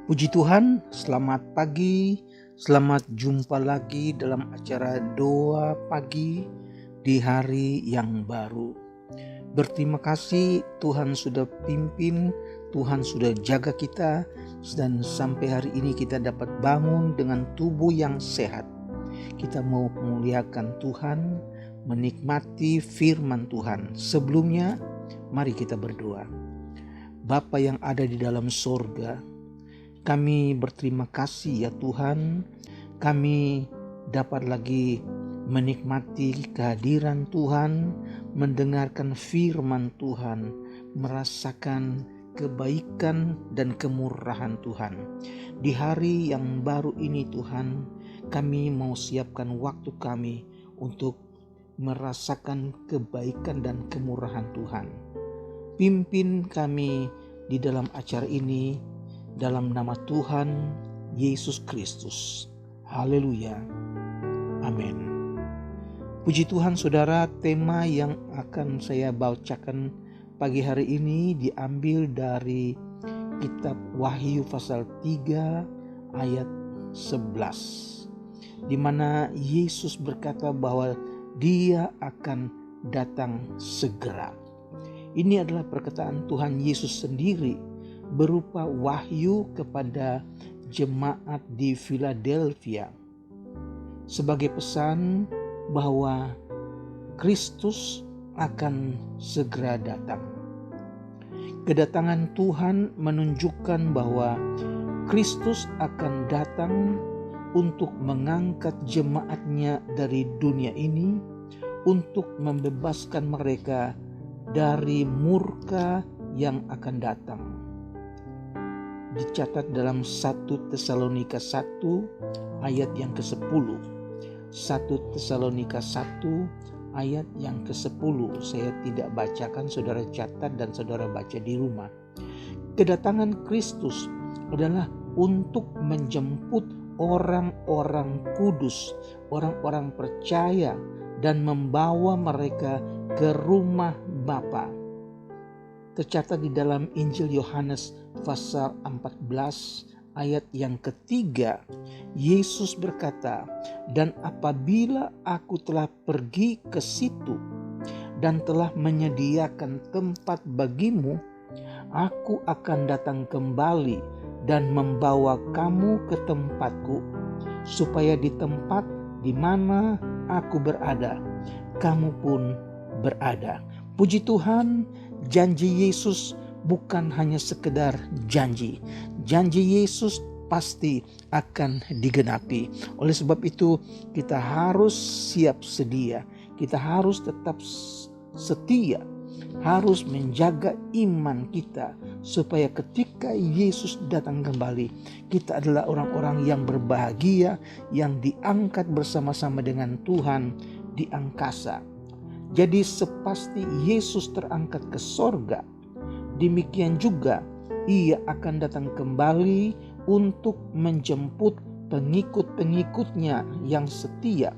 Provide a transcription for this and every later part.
Puji Tuhan, selamat pagi, selamat jumpa lagi dalam acara doa pagi di hari yang baru. Berterima kasih Tuhan sudah pimpin, Tuhan sudah jaga kita, dan sampai hari ini kita dapat bangun dengan tubuh yang sehat. Kita mau memuliakan Tuhan, menikmati firman Tuhan. Sebelumnya, mari kita berdoa. Bapa yang ada di dalam sorga, kami berterima kasih ya Tuhan, kami dapat lagi menikmati kehadiran Tuhan, mendengarkan firman Tuhan, merasakan kebaikan dan kemurahan Tuhan. Di hari yang baru ini Tuhan, kami mau siapkan waktu kami untuk merasakan kebaikan dan kemurahan Tuhan. Pimpin kami di dalam acara ini, dalam nama Tuhan Yesus Kristus. Haleluya. Amin. Puji Tuhan saudara, tema yang akan saya bacakan pagi hari ini diambil dari kitab Wahyu pasal 3 ayat 11. Di mana Yesus berkata bahwa Dia akan datang segera. Ini adalah perkataan Tuhan Yesus sendiri berupa wahyu kepada jemaat di Philadelphia sebagai pesan bahwa Kristus akan segera datang. Kedatangan Tuhan menunjukkan bahwa Kristus akan datang untuk mengangkat jemaatnya dari dunia ini, untuk membebaskan mereka dari murka yang akan datang. Dicatat dalam 1 Tesalonika 1 ayat yang ke-10. 1 Tesalonika 1 ayat yang ke-10. Saya tidak bacakan, saudara catat dan saudara baca di rumah. Kedatangan Kristus adalah untuk menjemput orang-orang kudus, orang-orang percaya, dan membawa mereka ke rumah Bapa. Tercatat di dalam Injil Yohanes pasal 14 ayat yang ketiga, Yesus berkata, "Dan apabila aku telah pergi ke situ dan telah menyediakan tempat bagimu, aku akan datang kembali dan membawa kamu ke tempatku, supaya di tempat di mana aku berada, kamu pun berada." Puji Tuhan, janji Yesus bukan hanya sekedar janji. Janji Yesus pasti akan digenapi. Oleh sebab itu kita harus siap sedia. Kita harus tetap setia. Harus menjaga iman kita supaya ketika Yesus datang kembali, kita adalah orang-orang yang berbahagia, yang diangkat bersama-sama dengan Tuhan di angkasa. Jadi sepasti Yesus terangkat ke sorga, demikian juga Ia akan datang kembali untuk menjemput pengikut-pengikutnya yang setia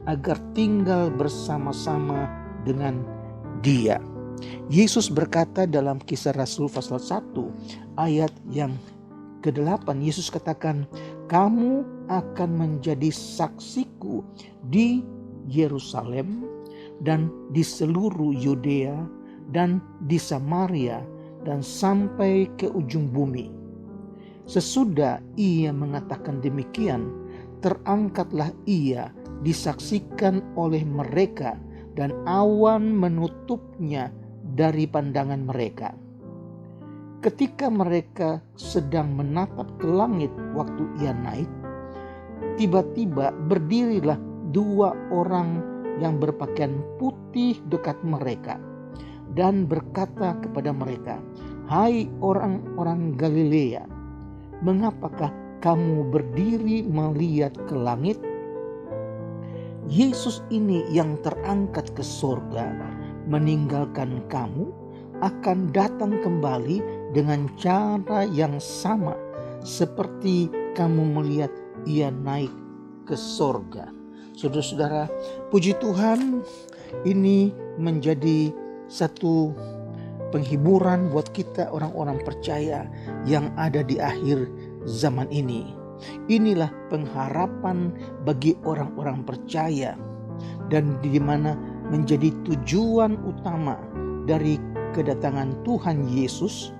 agar tinggal bersama-sama dengan Dia. Yesus berkata dalam Kisah Rasul pasal 1 ayat yang ke-8, Yesus katakan, "Kamu akan menjadi saksiku di Yerusalem dan di seluruh Yudea dan di Samaria dan sampai ke ujung bumi." Sesudah Ia mengatakan demikian, terangkatlah Ia disaksikan oleh mereka dan awan menutupnya dari pandangan mereka. Ketika mereka sedang menatap ke langit waktu Ia naik, tiba-tiba berdirilah 2 orang yang berpakaian putih dekat mereka dan berkata kepada mereka, "Hai orang-orang Galilea, mengapakah kamu berdiri melihat ke langit? Yesus ini yang terangkat ke sorga meninggalkan kamu akan datang kembali dengan cara yang sama seperti kamu melihat Ia naik ke sorga." Saudara-saudara, puji Tuhan, ini menjadi satu penghiburan buat kita orang-orang percaya yang ada di akhir zaman ini. Inilah pengharapan bagi orang-orang percaya, dan di mana menjadi tujuan utama dari kedatangan Tuhan Yesus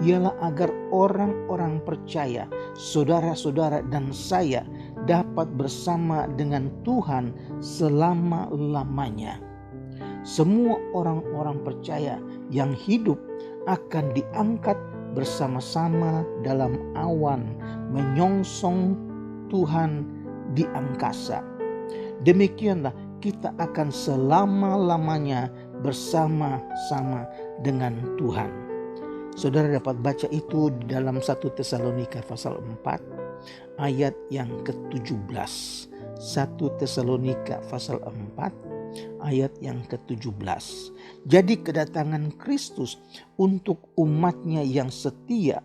ialah agar orang-orang percaya, saudara-saudara dan saya, dapat bersama dengan Tuhan selama-lamanya. Semua orang-orang percaya yang hidup akan diangkat bersama-sama dalam awan menyongsong Tuhan di angkasa. Demikianlah kita akan selama-lamanya bersama-sama dengan Tuhan. Saudara dapat baca itu di dalam 1 Tesalonika pasal 4 ayat yang ke-17. 1 Tesalonika pasal 4 ayat yang ke-17. Jadi kedatangan Kristus untuk umatnya yang setia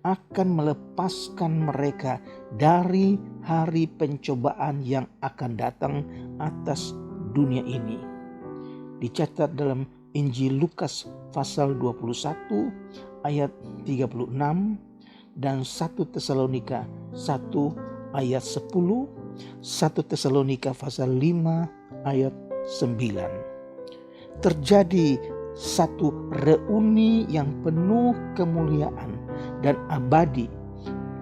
akan melepaskan mereka dari hari pencobaan yang akan datang atas dunia ini. Dicatat dalam Injil Lukas pasal 21 ayat 36 dan 1 Tesalonika 1 ayat 10, 1 Tesalonika pasal 5 ayat 9. Terjadi satu reuni yang penuh kemuliaan dan abadi.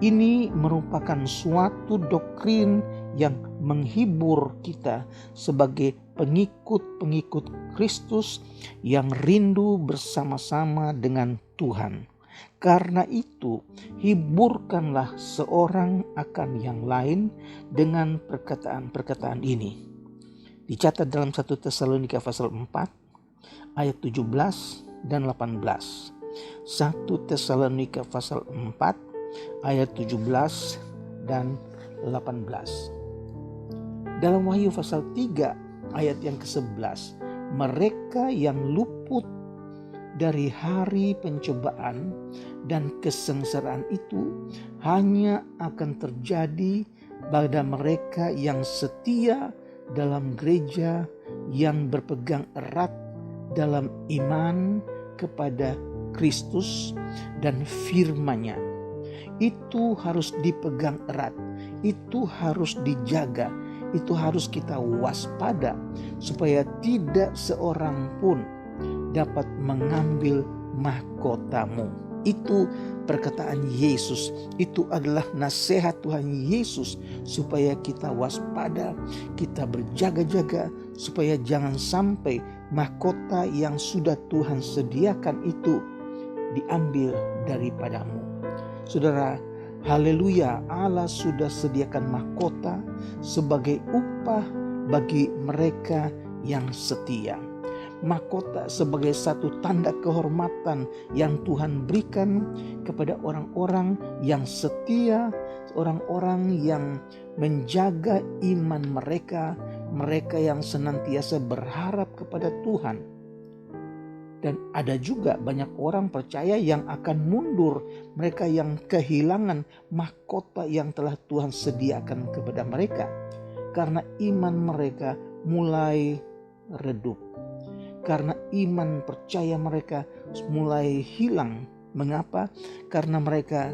Ini merupakan suatu doktrin yang menghibur kita sebagai pengikut-pengikut Kristus yang rindu bersama-sama dengan Tuhan. Karena itu, hiburkanlah seorang akan yang lain dengan perkataan-perkataan ini. Dicatat dalam 1 Tesalonika pasal 4 ayat 17 dan 18. 1 Tesalonika pasal 4 ayat 17 dan 18. Dalam Wahyu pasal 3 ayat yang ke-11, mereka yang luput dari hari pencobaan dan kesengsaraan itu hanya akan terjadi pada mereka yang setia dalam gereja, yang berpegang erat dalam iman kepada Kristus dan firman-Nya. Itu harus dipegang erat, itu harus dijaga, itu harus kita waspada supaya tidak seorang pun dapat mengambil mahkotamu. Itu perkataan Yesus, itu adalah nasihat Tuhan Yesus supaya kita waspada, kita berjaga-jaga supaya jangan sampai mahkota yang sudah Tuhan sediakan itu diambil daripadamu. Saudara, haleluya, Allah sudah sediakan mahkota sebagai upah bagi mereka yang setia. Mahkota sebagai satu tanda kehormatan yang Tuhan berikan kepada orang-orang yang setia, orang-orang yang menjaga iman mereka, mereka yang senantiasa berharap kepada Tuhan. Dan ada juga banyak orang percaya yang akan mundur, mereka yang kehilangan mahkota yang telah Tuhan sediakan kepada mereka karena iman mereka mulai redup. Karena iman percaya mereka mulai hilang. Mengapa? Karena mereka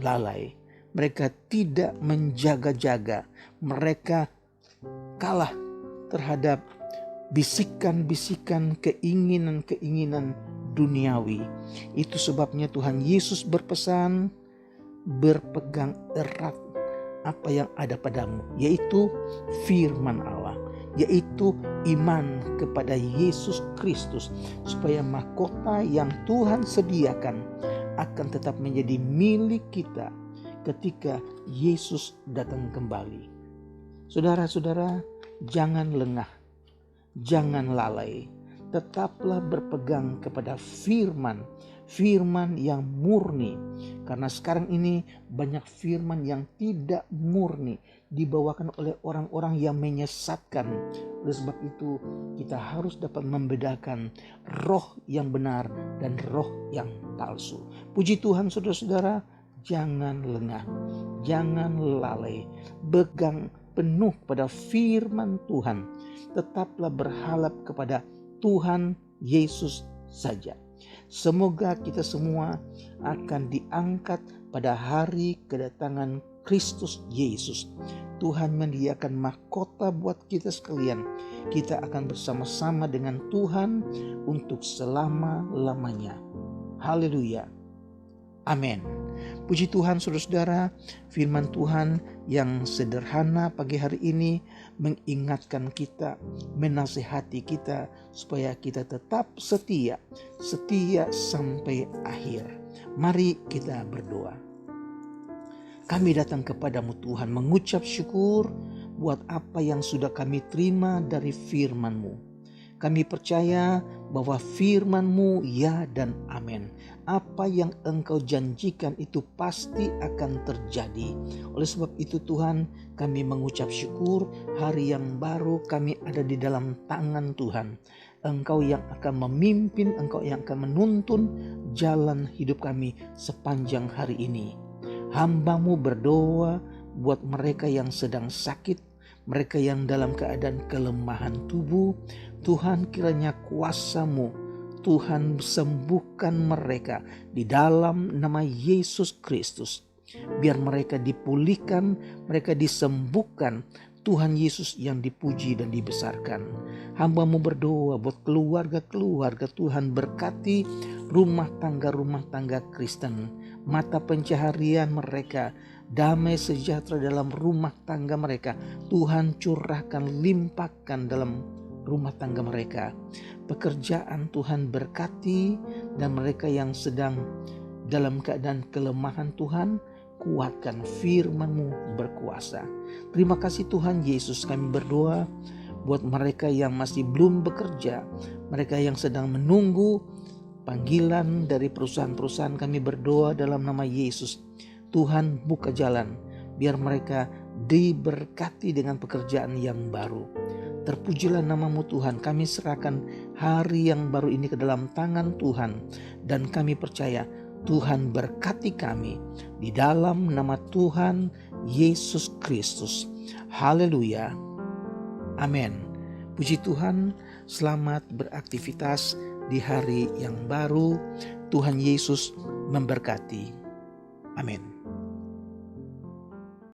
lalai. Mereka tidak menjaga-jaga. Mereka kalah terhadap bisikan-bisikan keinginan-keinginan duniawi. Itu sebabnya Tuhan Yesus berpesan, berpegang erat apa yang ada padamu, yaitu firman Allah, yaitu iman kepada Yesus Kristus, supaya mahkota yang Tuhan sediakan akan tetap menjadi milik kita ketika Yesus datang kembali. Saudara-saudara, jangan lengah, jangan lalai, tetaplah berpegang kepada firman yang murni. Karena sekarang ini banyak firman yang tidak murni, dibawakan oleh orang-orang yang menyesatkan. Oleh sebab itu kita harus dapat membedakan roh yang benar dan roh yang palsu. Puji Tuhan, saudara-saudara, jangan lengah, jangan lalai, pegang penuh pada firman Tuhan. Tetaplah berharap kepada Tuhan Yesus saja. Semoga kita semua akan diangkat pada hari kedatangan Kristus Yesus. Tuhan menyediakan mahkota buat kita sekalian. Kita akan bersama-sama dengan Tuhan untuk selama-lamanya. Haleluya. Amin. Puji Tuhan, saudara-saudara, firman Tuhan yang sederhana pagi hari ini mengingatkan kita, menasihati kita supaya kita tetap setia sampai akhir. Mari kita berdoa. Kami datang kepadamu Tuhan mengucap syukur buat apa yang sudah kami terima dari firman-Mu. Kami percaya bahwa firman-Mu ya dan amin. Apa yang Engkau janjikan itu pasti akan terjadi. Oleh sebab itu Tuhan, kami mengucap syukur hari yang baru kami ada di dalam tangan Tuhan. Engkau yang akan memimpin, Engkau yang akan menuntun jalan hidup kami sepanjang hari ini. Hamba-Mu berdoa buat mereka yang sedang sakit, mereka yang dalam keadaan kelemahan tubuh. Tuhan, kiranya kuasa-Mu, Tuhan sembuhkan mereka di dalam nama Yesus Kristus. Biar mereka dipulihkan, mereka disembuhkan. Tuhan Yesus yang dipuji dan dibesarkan. Hamba-Mu berdoa buat keluarga-keluarga. Tuhan berkati rumah tangga Kristen. Mata pencaharian mereka, damai sejahtera dalam rumah tangga mereka. Tuhan curahkan, limpahkan dalam rumah tangga mereka. Pekerjaan Tuhan berkati, dan mereka yang sedang dalam keadaan kelemahan Tuhan, kuatkan, firman-Mu berkuasa. Terima kasih Tuhan Yesus, kami berdoa buat mereka yang masih belum bekerja, mereka yang sedang menunggu panggilan dari perusahaan-perusahaan. Kami berdoa dalam nama Yesus, Tuhan buka jalan, biar mereka diberkati dengan pekerjaan yang baru. Terpujilah nama-Mu Tuhan. Kami serahkan hari yang baru ini ke dalam tangan Tuhan, dan kami percaya Tuhan berkati kami di dalam nama Tuhan Yesus Kristus. Haleluya. Amin. Puji Tuhan, selamat beraktivitas di hari yang baru. Tuhan Yesus memberkati. Amin.